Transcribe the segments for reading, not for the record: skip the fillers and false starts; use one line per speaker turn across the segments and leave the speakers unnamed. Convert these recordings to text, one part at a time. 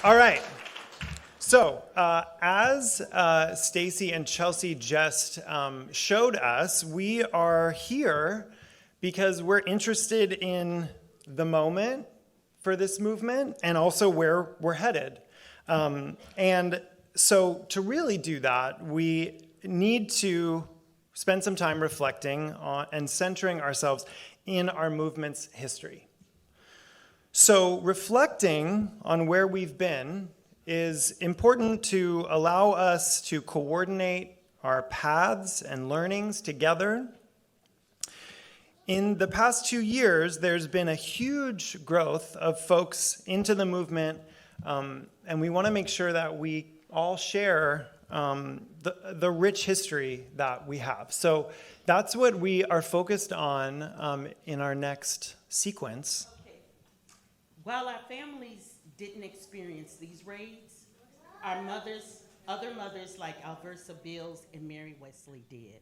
All right. So, as Stacy and Chelsea just showed us, we are here because we're interested in the moment for this movement and also where we're headed. And so to really do that, we need to spend some time reflecting on and centering ourselves in our movement's history. So reflecting on where we've been is important to allow us to coordinate our paths and learnings together. In the past 2 years, there's been a huge growth of folks into the movement, and we want to make sure that we all share the rich history that we have. So that's what we are focused on in our next sequence.
Okay. While our families didn't experience these raids, our other mothers like Alversa Bills and Mary Wesley did.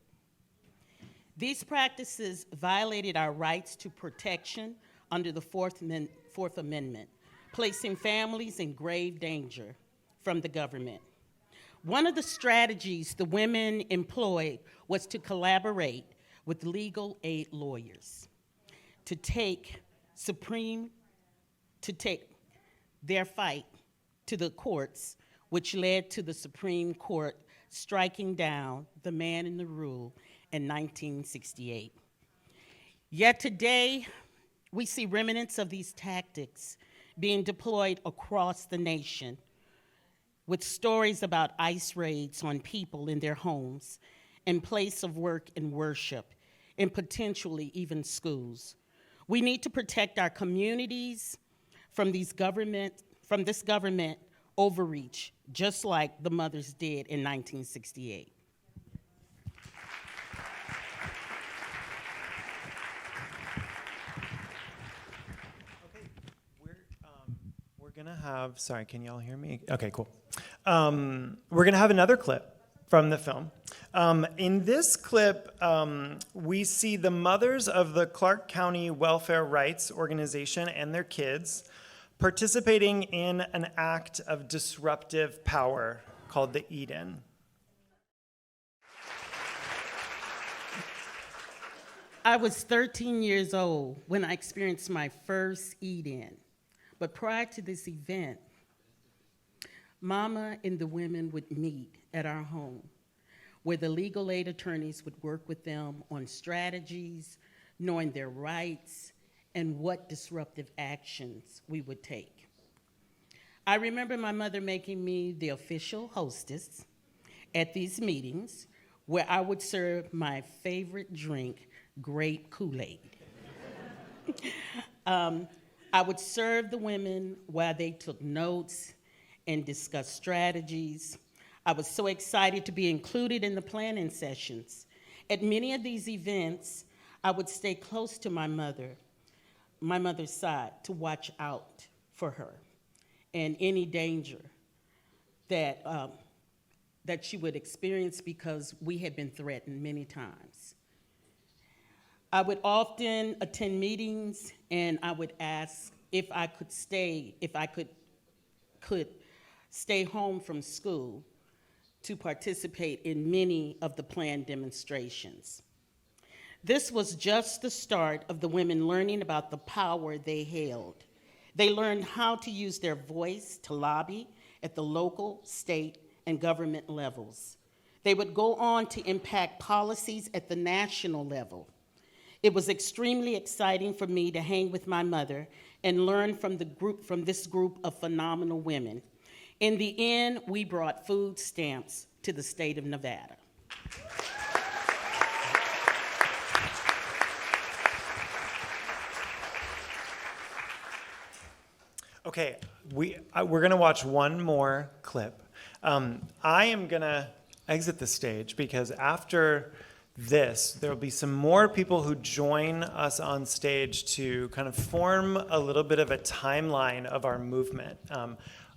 These practices violated our rights to protection under the Fourth Amendment, placing families in grave danger from the government. One of the strategies the women employed was to collaborate with legal aid lawyers to take their fight to the courts, which led to the Supreme Court striking down the man in the rule in 1968. Yet today, we see remnants of these tactics being deployed across the nation, with stories about ICE raids on people in their homes, in place of work and worship, and potentially even schools. We need to protect our communities from this government overreach, just like the mothers did in 1968.
We're gonna have, sorry, can y'all hear me? Okay, cool. We're gonna have another clip from the film. In this clip, we see the mothers of the Clark County Welfare Rights Organization and their kids participating in an act of disruptive power called the Eat-In.
I was 13 years old when I experienced my first Eat-In. But prior to this event, Mama and the women would meet at our home, where the legal aid attorneys would work with them on strategies, knowing their rights, and what disruptive actions we would take. I remember my mother making me the official hostess at these meetings, where I would serve my favorite drink, grape Kool-Aid. I would serve the women while they took notes and discussed strategies. I was so excited to be included in the planning sessions. At many of these events, I would stay close to my mother's side to watch out for her and any danger that she would experience because we had been threatened many times. I would often attend meetings, and I would ask if I could stay home from school to participate in many of the planned demonstrations. This was just the start of the women learning about the power they held. They learned how to use their voice to lobby at the local, state, and government levels. They would go on to impact policies at the national level. It was extremely exciting for me to hang with my mother and learn from this group of phenomenal women. In the end, we brought food stamps to the state of Nevada.
Okay, we're gonna watch one more clip. I am gonna exit the stage because after this, there will be some more people who join us on stage to kind of form a little bit of a timeline of our movement.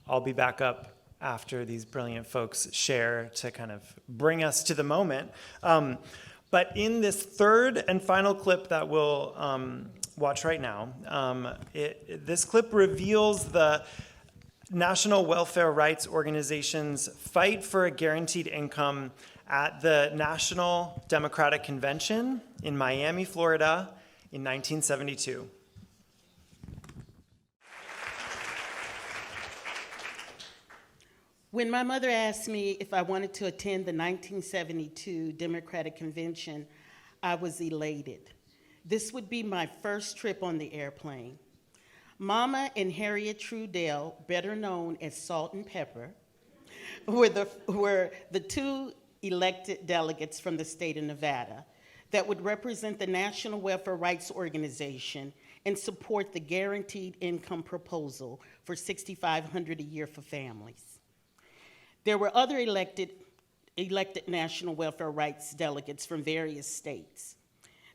I'll be back up after these brilliant folks share to kind of bring us to the moment. But in this third and final clip that we'll watch right now, this clip reveals national welfare rights organizations fight for a guaranteed income at the National Democratic Convention in Miami, Florida in 1972.
When my mother asked me if I wanted to attend the 1972 Democratic Convention, I was elated. This would be my first trip on the airplane. Mama and Harriet Trudell, better known as Salt and Pepper, were the two elected delegates from the state of Nevada that would represent the National Welfare Rights Organization and support the guaranteed income proposal for $6,500 a year for families. There were other elected National Welfare Rights delegates from various states.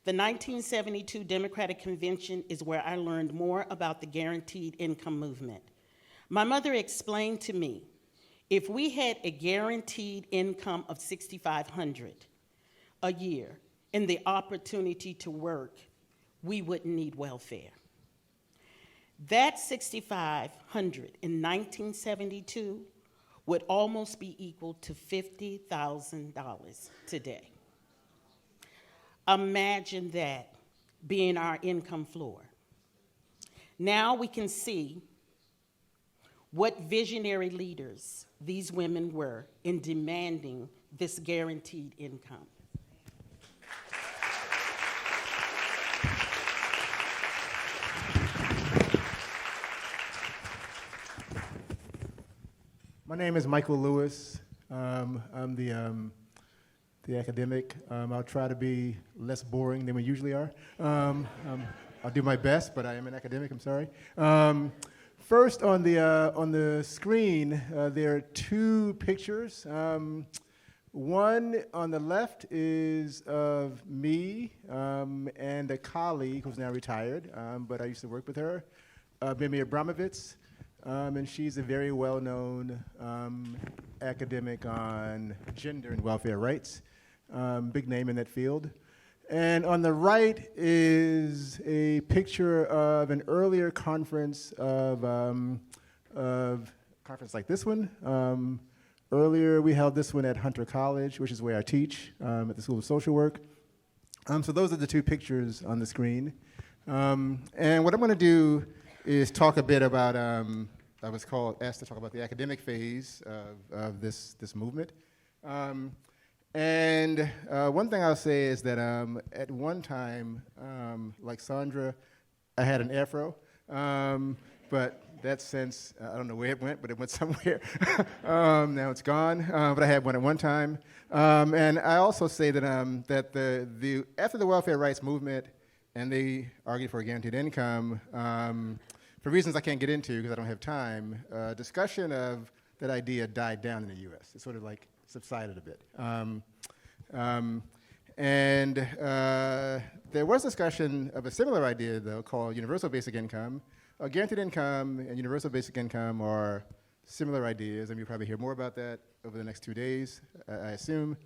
The 1972 Democratic Convention is where I learned more about the guaranteed income movement. My mother explained to me, if we had a guaranteed income of $6,500 a year and the opportunity to work, we wouldn't need welfare. That $6,500 in 1972 would almost be equal to $50,000 today. Imagine that being our income floor. Now we can see what visionary leaders these women were in demanding this guaranteed income.
My name is Michael Lewis. I'm the academic. I'll try to be less boring than we usually are. I'll do my best, but I am an academic, I'm sorry. First, on the screen, there are two pictures. One on the left is of me and a colleague who's now retired, but I used to work with her, Mimi Abramovitz. And she's a very well-known academic on gender and welfare rights, big name in that field. And on the right is a picture of an earlier conference of conference like this one. Earlier, we held this one at Hunter College, which is where I teach at the School of Social Work. So those are the two pictures on the screen. And what I'm going to do is talk a bit about, I was asked to talk about the academic phase of this movement. And one thing I'll say is that at one time, like Sandra, I had an afro, but that since, I don't know where it went, but it went somewhere. Now it's gone, but I had one at one time. And I also say that, that after the welfare rights movement, and they argued for a guaranteed income, for reasons I can't get into because I don't have time, discussion of that idea died down in the US. It sort of like subsided a bit. There was discussion of a similar idea, though, called universal basic income. Guaranteed income and universal basic income are similar ideas, and you'll probably hear more about that over the next 2 days, I assume.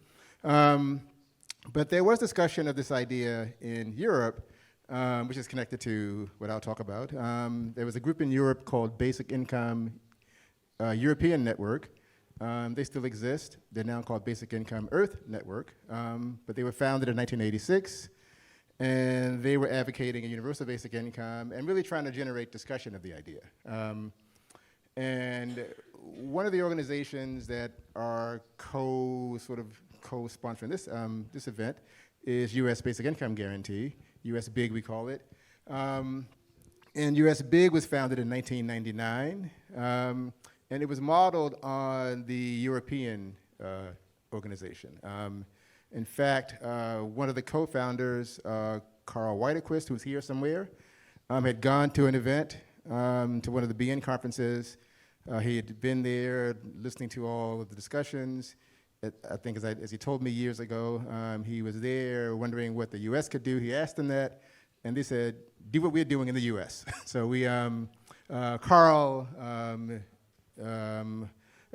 But there was discussion of this idea in Europe, which is connected to what I'll talk about. There was a group in Europe called Basic Income European Network. They still exist. They're now called Basic Income Earth Network, but they were founded in 1986, and they were advocating a universal basic income and really trying to generate discussion of the idea. And one of the organizations that are co-sponsoring this event is U.S. Basic Income Guarantee, U.S. BIG we call it. And U.S. BIG was founded in 1999. And it was modeled on the European organization. In fact, one of the co-founders, Carl Whitequist, who's here somewhere, had gone to an event, to one of the BN conferences. He had been there listening to all of the discussions. I think as he told me years ago, he was there wondering what the US could do. He asked them that, and they said, do what we're doing in the US. So we, Carl,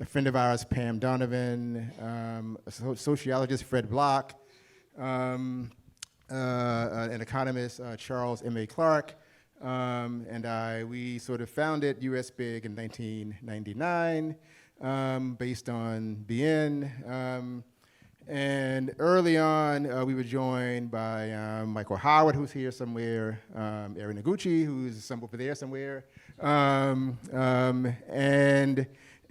a friend of ours, Pam Donovan, a sociologist, Fred Block, an economist, Charles M.A. Clark, we sort of founded US Big in 1999, based on BN. And early on, we were joined by Michael Howard, who's here somewhere, Erin Noguchi, who's somewhere over there somewhere,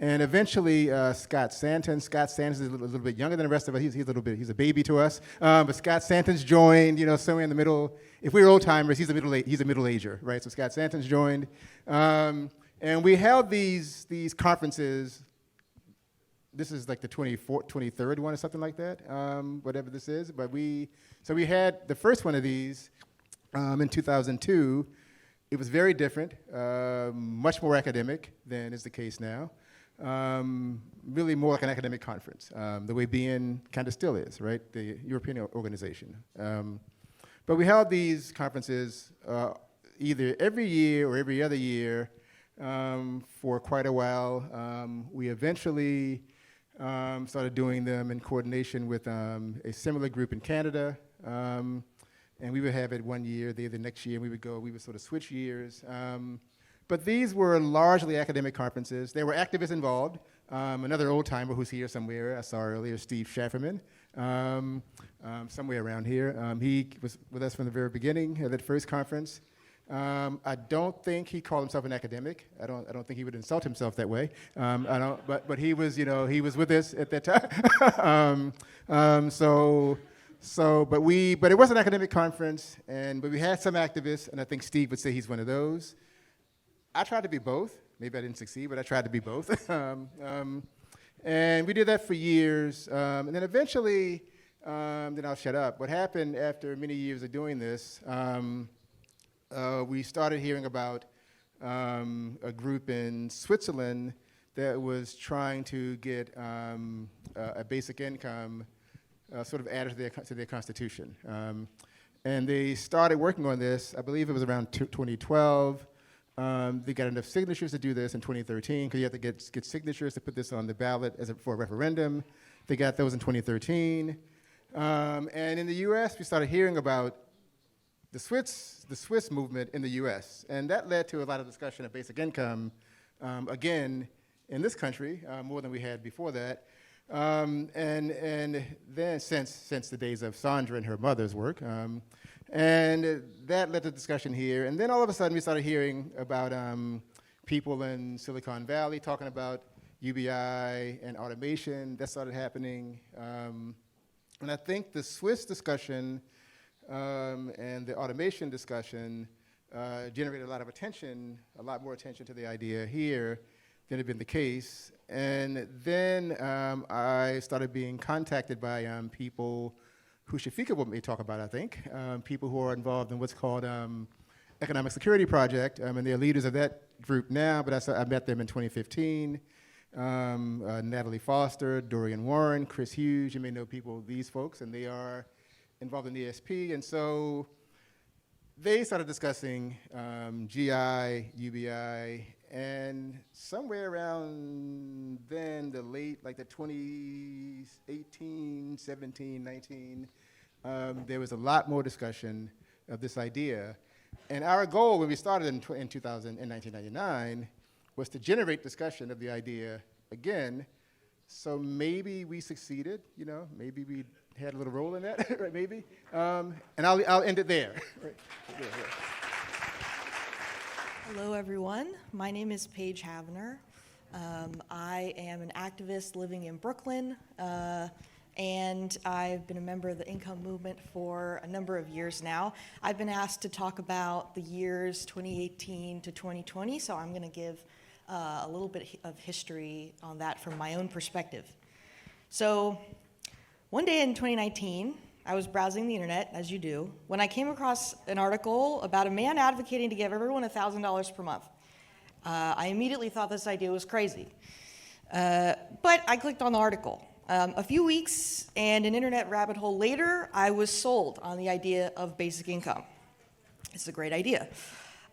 and eventually Scott Santon. Scott Santon is a little bit younger than the rest of us. He's a baby to us. But Scott Santon's joined, somewhere in the middle. If we were old timers, he's a middle ager, right? So Scott Santon's joined, and we held these conferences. This is like the 23rd one or something like that, whatever this is. But we had the first one of these in 2002. It was very different, much more academic than is the case now. Really more like an academic conference, the way BN kind of still is, right? The European organization. But we held these conferences either every year or every other year for quite a while. We eventually started doing them in coordination with a similar group in Canada. And we would have it one year, the next year, and we would sort of switch years. But these were largely academic conferences. There were activists involved. Another old timer who's here somewhere, I saw earlier, Steve Schafferman, somewhere around here. He was with us from the very beginning of that first conference. I don't think he called himself an academic. I don't think he would insult himself that way. But he was, he was with us at that time. But it was an academic conference, but we had some activists, and I think Steve would say he's one of those. I tried to be both. Maybe I didn't succeed, but I tried to be both. And we did that for years, and then eventually, then I'll shut up. What happened after many years of doing this? We started hearing about a group in Switzerland that was trying to get a basic income sort of added to their constitution. And they started working on this, I believe it was around 2012. They got enough signatures to do this in 2013, because you have to get signatures to put this on the ballot for a referendum. They got those in 2013. And in the US, we started hearing about the Swiss movement in the US. And that led to a lot of discussion of basic income, again, in this country, more than we had before that. And then since the days of Sandra and her mother's work. And that led to discussion here. And then all of a sudden we started hearing about people in Silicon Valley talking about UBI and automation. That started happening. And I think the Swiss discussion and the automation discussion generated a lot of attention, a lot more attention to the idea here than had been the case. And then I started being contacted by people who Shafika may talk about, I think, people who are involved in what's called Economic Security Project, and they're leaders of that group now, but I met them in 2015. Natalie Foster, Dorian Warren, Chris Hughes, you may know these folks, and they are involved in ESP, and so they started discussing GI, UBI, and somewhere around then, the 2018, 17, 19, there was a lot more discussion of this idea. And our goal when we started in 1999 was to generate discussion of the idea again. So maybe we succeeded, maybe we had a little role in that, right, maybe. And I'll end it there. Right. Yeah.
Hello, everyone. My name is Paige Havener. I am an activist living in Brooklyn, and I've been a member of the income movement for a number of years now. I've been asked to talk about the years 2018 to 2020, so I'm going to give a little bit of history on that from my own perspective. So one day in 2019, I was browsing the internet, as you do, when I came across an article about a man advocating to give everyone $1,000 per month. I immediately thought this idea was crazy. But I clicked on the article. A few weeks and an internet rabbit hole later, I was sold on the idea of basic income. It's a great idea.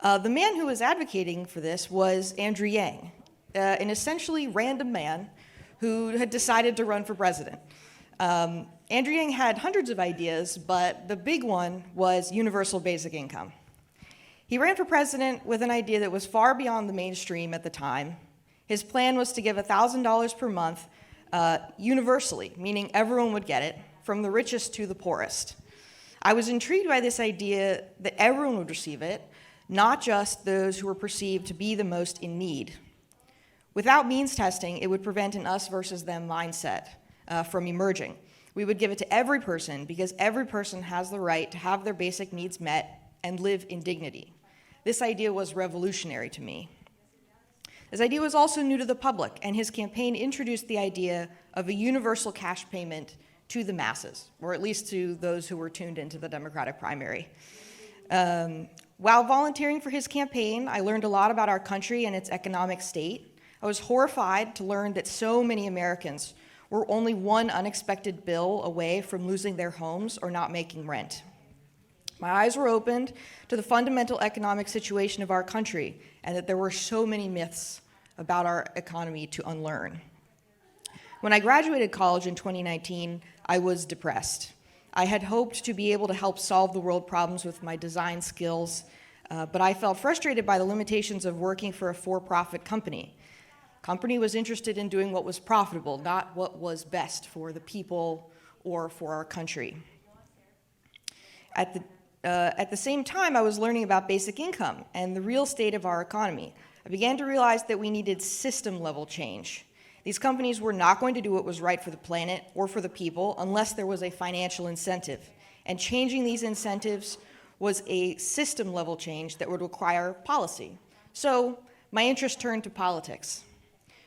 The man who was advocating for this was Andrew Yang, an essentially random man who had decided to run for president. Andrew Yang had hundreds of ideas, but the big one was universal basic income. He ran for president with an idea that was far beyond the mainstream at the time. His plan was to give $1,000 per month universally, meaning everyone would get it, from the richest to the poorest. I was intrigued by this idea that everyone would receive it, not just those who were perceived to be the most in need. Without means testing, it would prevent an us versus them mindset from emerging. We would give it to every person because every person has the right to have their basic needs met and live in dignity. This idea was revolutionary to me. This idea was also new to the public, and his campaign introduced the idea of a universal cash payment to the masses, or at least to those who were tuned into the Democratic primary. While volunteering for his campaign, I learned a lot about our country and its economic state. I was horrified to learn that so many Americans were only one unexpected bill away from losing their homes or not making rent. My eyes were opened to the fundamental economic situation of our country and that there were so many myths about our economy to unlearn. When I graduated college in 2019, I was depressed. I had hoped to be able to help solve the world problems with my design skills, but I felt frustrated by the limitations of working for a for-profit company. Company was interested in doing what was profitable, not what was best for the people or for our country. At the same time, I was learning about basic income and the real state of our economy. I began to realize that we needed system-level change. These companies were not going to do what was right for the planet or for the people unless there was a financial incentive. And changing these incentives was a system-level change that would require policy. So my interest turned to politics.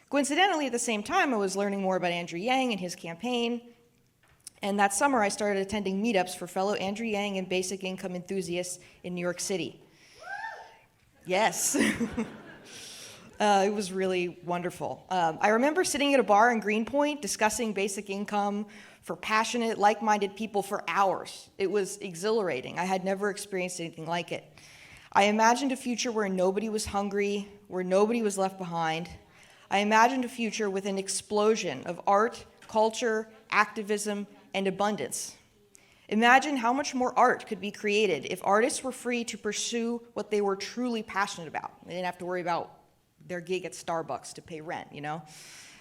Coincidentally, at the same time, I was learning more about Andrew Yang and his campaign. And that summer, I started attending meetups for fellow Andrew Yang and basic income enthusiasts in New York City. Yes. It was really wonderful. I remember sitting at a bar in Greenpoint discussing basic income for passionate, like-minded people for hours. It was exhilarating. I had never experienced anything like it. I imagined a future where nobody was hungry, where nobody was left behind. I imagined a future with an explosion of art, culture, activism, and abundance. Imagine how much more art could be created if artists were free to pursue what they were truly passionate about. They didn't have to worry about their gig at Starbucks to pay rent, you know?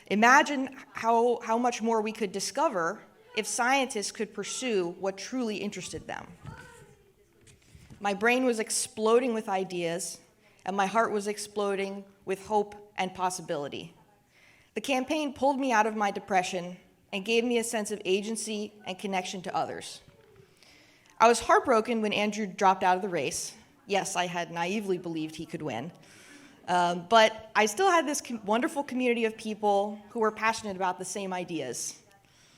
Imagine how much more we could discover if scientists could pursue what truly interested them. My brain was exploding with ideas, and my heart was exploding with hope and possibility. The campaign pulled me out of my depression and gave me a sense of agency and connection to others. I was heartbroken when Andrew dropped out of the race. Yes, I had naively believed he could win. But I still had this wonderful community of people who were passionate about the same ideas.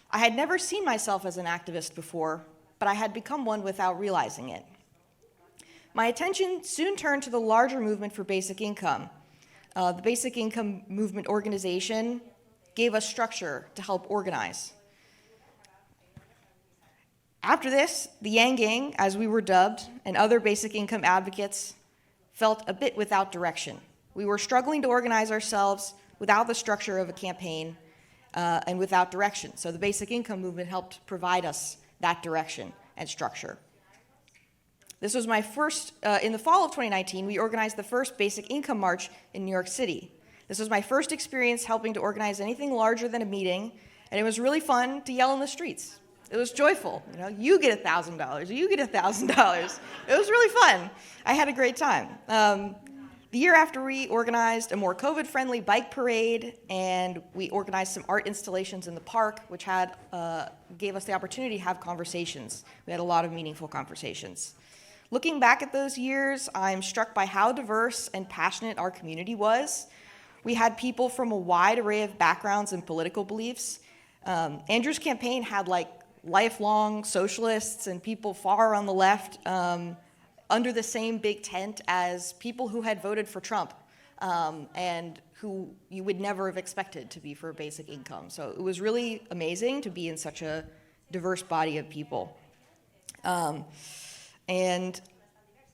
I had never seen myself as an activist before, but I had become one without realizing it. My attention soon turned to the larger movement for basic income. The Basic Income Movement organization gave us structure to help organize. After this, the Yang Gang, as we were dubbed, and other basic income advocates felt a bit without direction. We were struggling to organize ourselves without the structure of a campaign and without direction. So the Basic Income Movement helped provide us that direction and structure. This was my first, in the fall of 2019, we organized the first Basic Income March in New York City. This was my first experience helping to organize anything larger than a meeting, and it was really fun to yell in the streets. It was joyful. You know, you get $1,000, you get $1,000. It was really fun. I had a great time. The year after, we organized a more COVID-friendly bike parade, and we organized some art installations in the park, which gave us the opportunity to have conversations. We had a lot of meaningful conversations. Looking back at those years, I'm struck by how diverse and passionate our community was. We had people from a wide array of backgrounds and political beliefs. Andrew's campaign had lifelong socialists and people far on the left under the same big tent as people who had voted for Trump and who you would never have expected to be for basic income. So it was really amazing to be in such a diverse body of people. And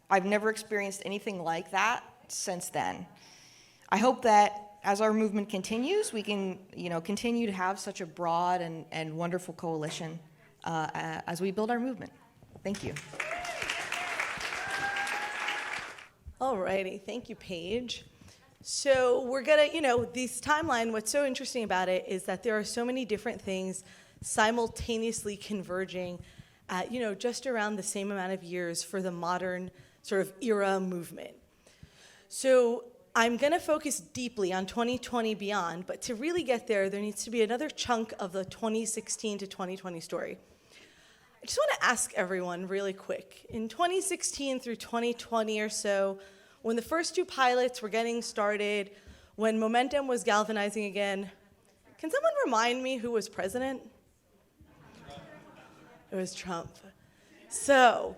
I've never experienced anything like that since then. I hope that as our movement continues, we can continue to have such a broad and wonderful coalition as we build our movement. Thank you.
Alrighty, thank you, Paige. So we're gonna, this timeline, what's so interesting about it is that there are so many different things simultaneously converging at, just around the same amount of years for the modern sort of era movement. So I'm gonna focus deeply on 2020 beyond, but to really get there needs to be another chunk of the 2016 to 2020 story. I just wanna ask everyone really quick, in 2016 through 2020 or so, when the first two pilots were getting started, when momentum was galvanizing again, can someone remind me who was president? It was Trump. So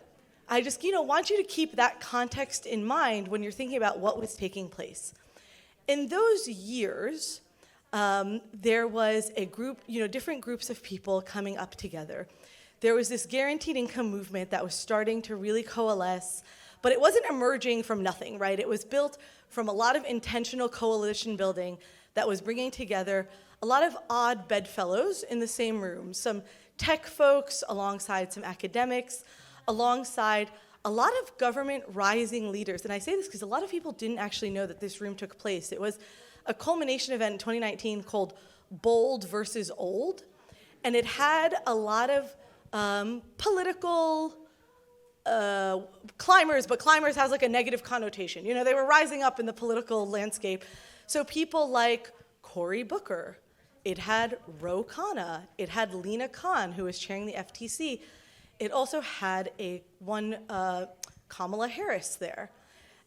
I just, want you to keep that context in mind when you're thinking about what was taking place. In those years, there was a group, different groups of people coming up together. There was this guaranteed income movement that was starting to really coalesce, but it wasn't emerging from nothing, right? It was built from a lot of intentional coalition building that was bringing together a lot of odd bedfellows in the same room, some tech folks alongside some academics, alongside a lot of government rising leaders. And I say this because a lot of people didn't actually know that this room took place. It was a culmination event in 2019 called Bold versus Old, and it had a lot of political climbers, but climbers has like a negative connotation. They were rising up in the political landscape. So people like Cory Booker, it had Ro Khanna, it had Lina Khan, who was chairing the FTC. It also had Kamala Harris there.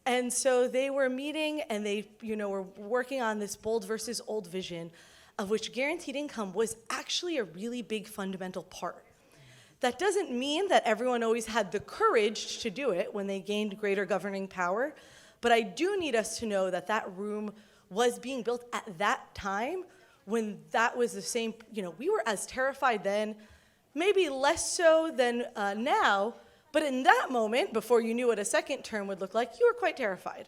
And so they were meeting and they, were working on this bold versus old vision of which guaranteed income was actually a really big fundamental part. That doesn't mean that everyone always had the courage to do it when they gained greater governing power, but I do need us to know that that room was being built at that time when that was the same, we were as terrified then, maybe less so than now, but in that moment, before you knew what a second term would look like, you were quite terrified.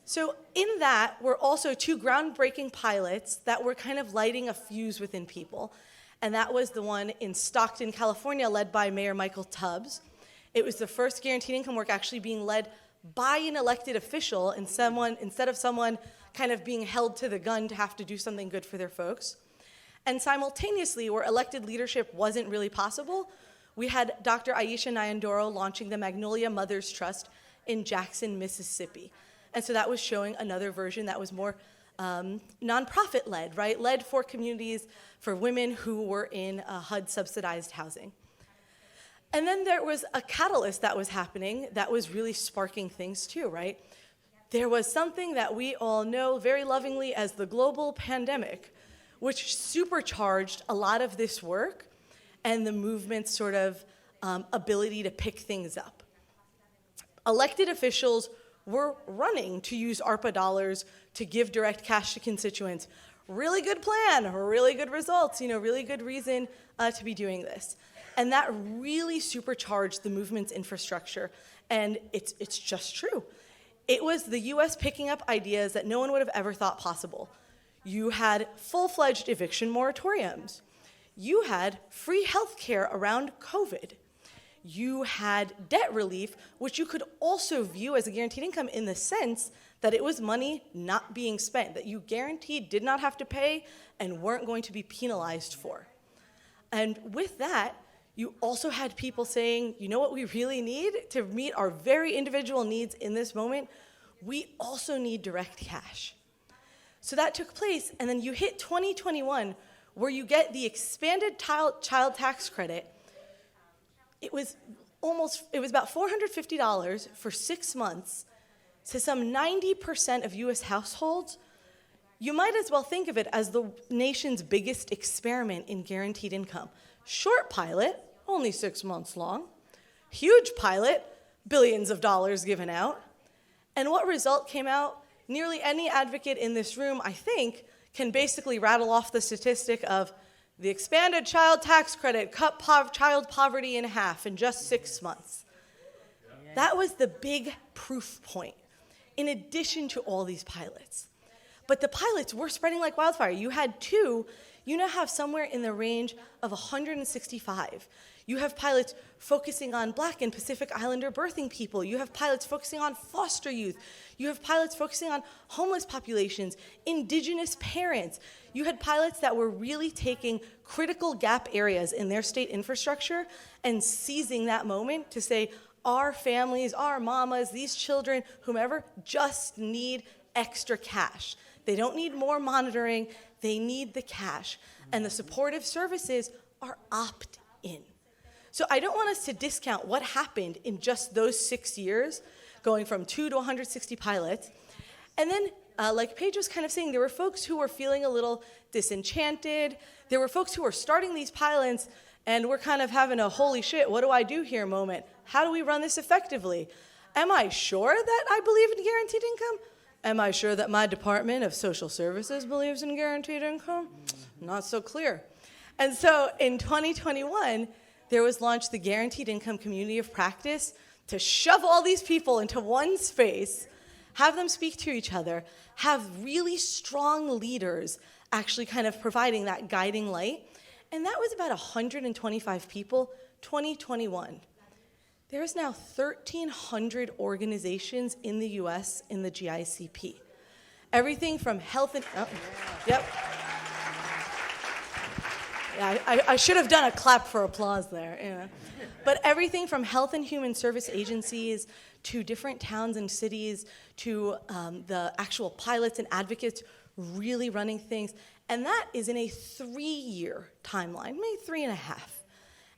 So in that were also two groundbreaking pilots that were kind of lighting a fuse within people. And that was the one in Stockton, California, led by Mayor Michael Tubbs. It was the first guaranteed income work actually being led by an elected official and instead of someone kind of being held to the gun to have to do something good for their folks. And simultaneously, where elected leadership wasn't really possible, we had Dr. Aisha Nyandoro launching the Magnolia Mothers Trust in Jackson, Mississippi. And so that was showing another version that was more nonprofit-led, right? Led for communities, for women who were in HUD-subsidized housing. And then there was a catalyst that was happening that was really sparking things too, right? There was something that we all know very lovingly as the global pandemic, which supercharged a lot of this work and the movement's sort of ability to pick things up. Elected officials were running to use ARPA dollars to give direct cash to constituents. Really good plan, really good results, really good reason to be doing this. And that really supercharged the movement's infrastructure. And it's just true. It was the US picking up ideas that no one would have ever thought possible. You had full-fledged eviction moratoriums. You had free health care around COVID. You had debt relief, which you could also view as a guaranteed income in the sense that it was money not being spent, that you guaranteed did not have to pay and weren't going to be penalized for. And with that, you also had people saying, you know what we really need to meet our very individual needs in this moment? We also need direct cash. So that took place, and then you hit 2021, where you get the expanded child tax credit. It was about $450 for 6 months to some 90% of US households. You might as well think of it as the nation's biggest experiment in guaranteed income. Short pilot, only 6 months long. Huge pilot, billions of dollars given out. And what result came out? Nearly any advocate in this room, I think, can basically rattle off the statistic of the expanded child tax credit cut child poverty in half in just 6 months. That was the big proof point, in addition to all these pilots. But the pilots were spreading like wildfire. You had 2, you now have somewhere in the range of 165. You have pilots focusing on Black and Pacific Islander birthing people. You have pilots focusing on foster youth. You have pilots focusing on homeless populations, indigenous parents. You had pilots that were really taking critical gap areas in their state infrastructure and seizing that moment to say, our families, our mamas, these children, whomever, just need extra cash. They don't need more monitoring, they need the cash. And the supportive services are opt-in. So I don't want us to discount what happened in just those 6 years, going from 2 to 160 pilots. And then, like Paige was kind of saying, there were folks who were feeling a little disenchanted. There were folks who were starting these pilots and we're kind of having a holy shit, what do I do here moment. How do we run this effectively? Am I sure that I believe in guaranteed income? Am I sure that my Department of Social Services believes in guaranteed income? Not so clear. And so in 2021, there was launched the Guaranteed Income Community of Practice to shove all these people into one space, have them speak to each other, have really strong leaders actually kind of providing that guiding light. And that was about 125 people, 2021. There's now 1,300 organizations in the US in the GICP. Everything from health and, yep. Yeah, I should have done a clap for applause there, you know. But everything from health and human service agencies to different towns and cities to the actual pilots and advocates really running things. And that is in a 3-year timeline, maybe 3.5.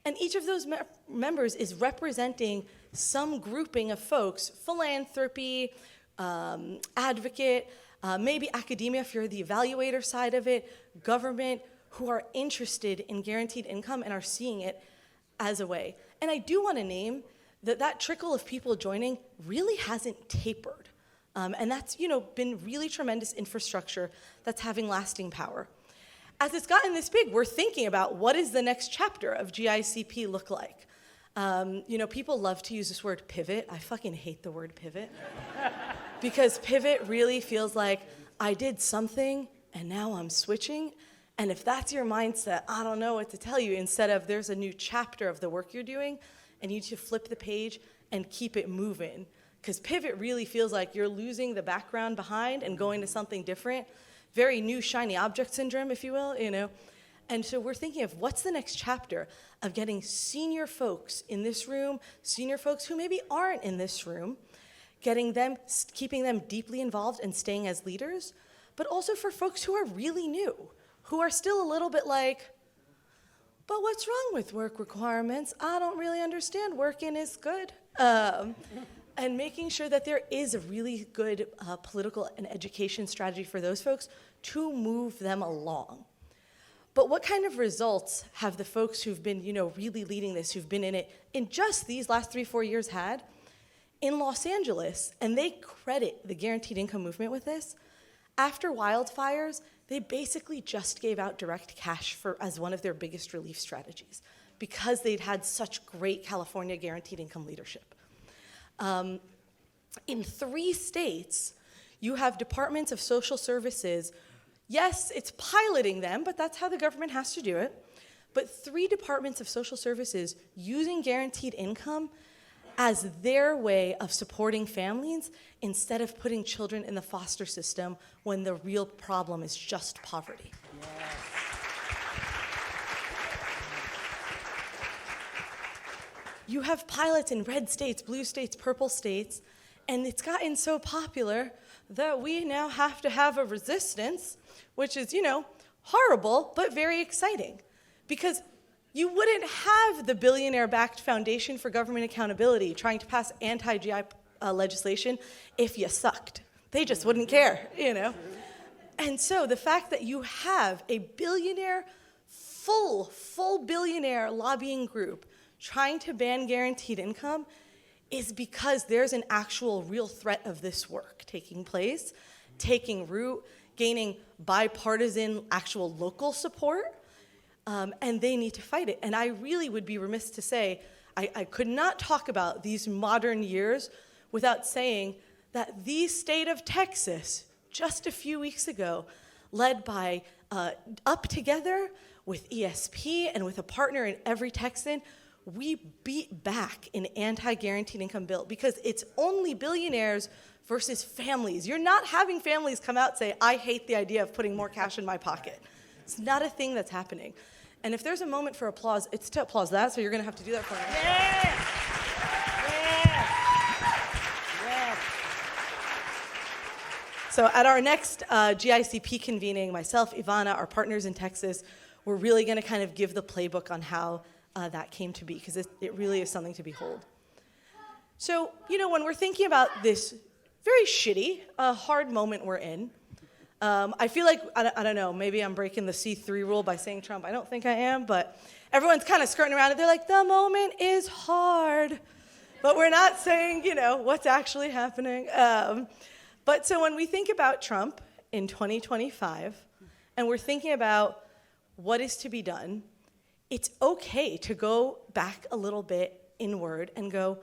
And each of those members is representing some grouping of folks, philanthropy, advocate, maybe academia if you're the evaluator side of it, government, who are interested in guaranteed income and are seeing it as a way. And I do want to name that that trickle of people joining really hasn't tapered. And that's, been really tremendous infrastructure that's having lasting power. As it's gotten this big, we're thinking about what does the next chapter of GICP look like? People love to use this word pivot. I fucking hate the word pivot. Because pivot really feels like I did something and now I'm switching. And if that's your mindset, I don't know what to tell you. Instead of there's a new chapter of the work you're doing and you need to flip the page and keep it moving. Because pivot really feels like you're losing the background behind and going to something different. Very new shiny object syndrome, if you will, And so we're thinking of what's the next chapter of getting senior folks in this room, senior folks who maybe aren't in this room, getting them, keeping them deeply involved and staying as leaders, but also for folks who are really new, who are still a little bit like, but what's wrong with work requirements? I don't really understand. Working is good. And making sure that there is a really good political and education strategy for those folks to move them along. But what kind of results have the folks who've been, really leading this, who've been in it in just these last 3-4 years had? In Los Angeles, and they credit the guaranteed income movement with this, after wildfires, they basically just gave out direct cash as one of their biggest relief strategies because they'd had such great California guaranteed income leadership. In 3 states, you have departments of social services. Yes, it's piloting them, but that's how the government has to do it. But 3 departments of social services using guaranteed income as their way of supporting families instead of putting children in the foster system when the real problem is just poverty. Yes. You have pilots in red states, blue states, purple states, and it's gotten so popular that we now have to have a resistance, which is, horrible, but very exciting. Because you wouldn't have the billionaire-backed Foundation for Government Accountability trying to pass anti-GI legislation if you sucked. They just wouldn't care, And so the fact that you have a billionaire, full billionaire lobbying group trying to ban guaranteed income is because there's an actual real threat of this work taking place, taking root, gaining bipartisan actual local support, and they need to fight it. And I really would be remiss to say, I could not talk about these modern years without saying that the state of Texas just a few weeks ago, led by Up Together with ESP and with a partner in Every Texan, we beat back an anti-guaranteed income bill because it's only billionaires versus families. You're not having families come out and say, I hate the idea of putting more cash in my pocket. It's not a thing that's happening. And if there's a moment for applause, it's to applaud that, so you're gonna have to do that for me. So at our next GICP convening, myself, Ivana, our partners in Texas, we're really gonna kind of give the playbook on how that came to be, because it really is something to behold. So, when we're thinking about this very shitty, hard moment we're in, I feel like, I don't know, maybe I'm breaking the C3 rule by saying Trump. I don't think I am, but everyone's kind of skirting around it. They're like, the moment is hard. But we're not saying, what's actually happening. But so when we think about Trump in 2025, and we're thinking about what is to be done, it's okay to go back a little bit inward and go,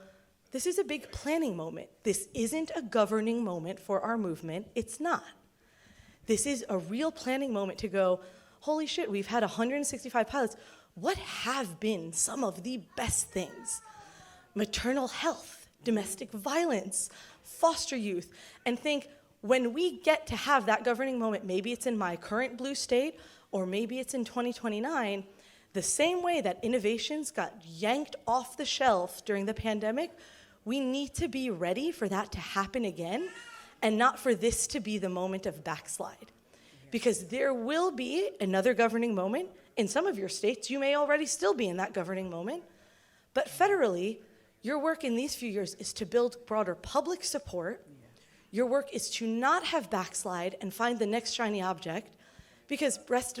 this is a big planning moment. This isn't a governing moment for our movement. It's not. This is a real planning moment to go, holy shit, we've had 165 pilots. What have been some of the best things? Maternal health, domestic violence, foster youth, and think, when we get to have that governing moment, maybe it's in my current blue state, or maybe it's in 2029, the same way that innovations got yanked off the shelf during the pandemic, we need to be ready for that to happen again, and not for this to be the moment of backslide. Because there will be another governing moment. In some of your states, you may already still be in that governing moment. But federally, your work in these few years is to build broader public support. Your work is to not have backslide and find the next shiny object, because rest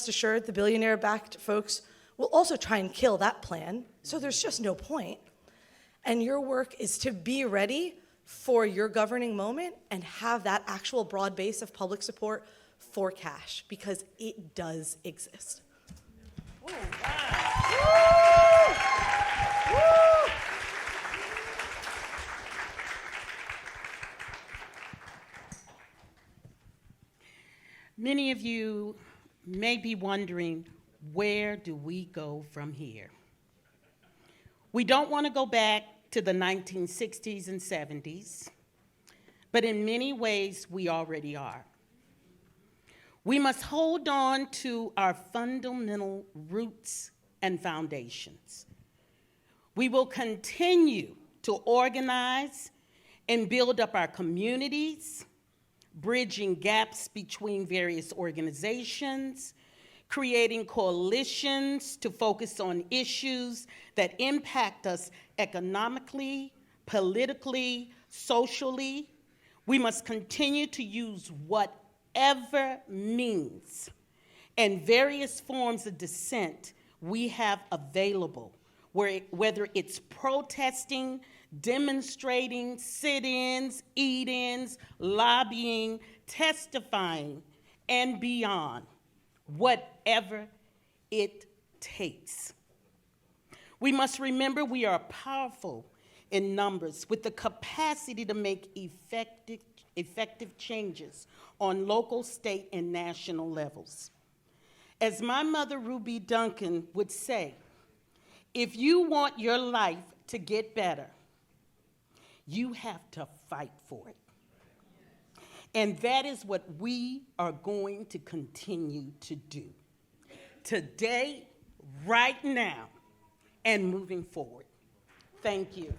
assured, the billionaire-backed folks will also try and kill that plan, so there's just no point. And your work is to be ready for your governing moment and have that actual broad base of public support for cash, because it does exist. Ooh, wow. Woo! Woo!
Many of you may be wondering, where do we go from here? We don't want to go back to the 1960s and 70s, but in many ways, we already are. We must hold on to our fundamental roots and foundations. We will continue to organize and build up our communities, bridging gaps between various organizations, creating coalitions to focus on issues that impact us economically, politically, socially. We must continue to use whatever means and various forms of dissent we have available, whether it's protesting, demonstrating, sit-ins, eat-ins, lobbying, testifying, and beyond, whatever it takes. We must remember we are powerful in numbers with the capacity to make effective changes on local, state, and national levels. As my mother, Ruby Duncan, would say, if you want your life to get better, you have to fight for it. And that is what we are going to continue to do. Today, right now, and moving forward. Thank you.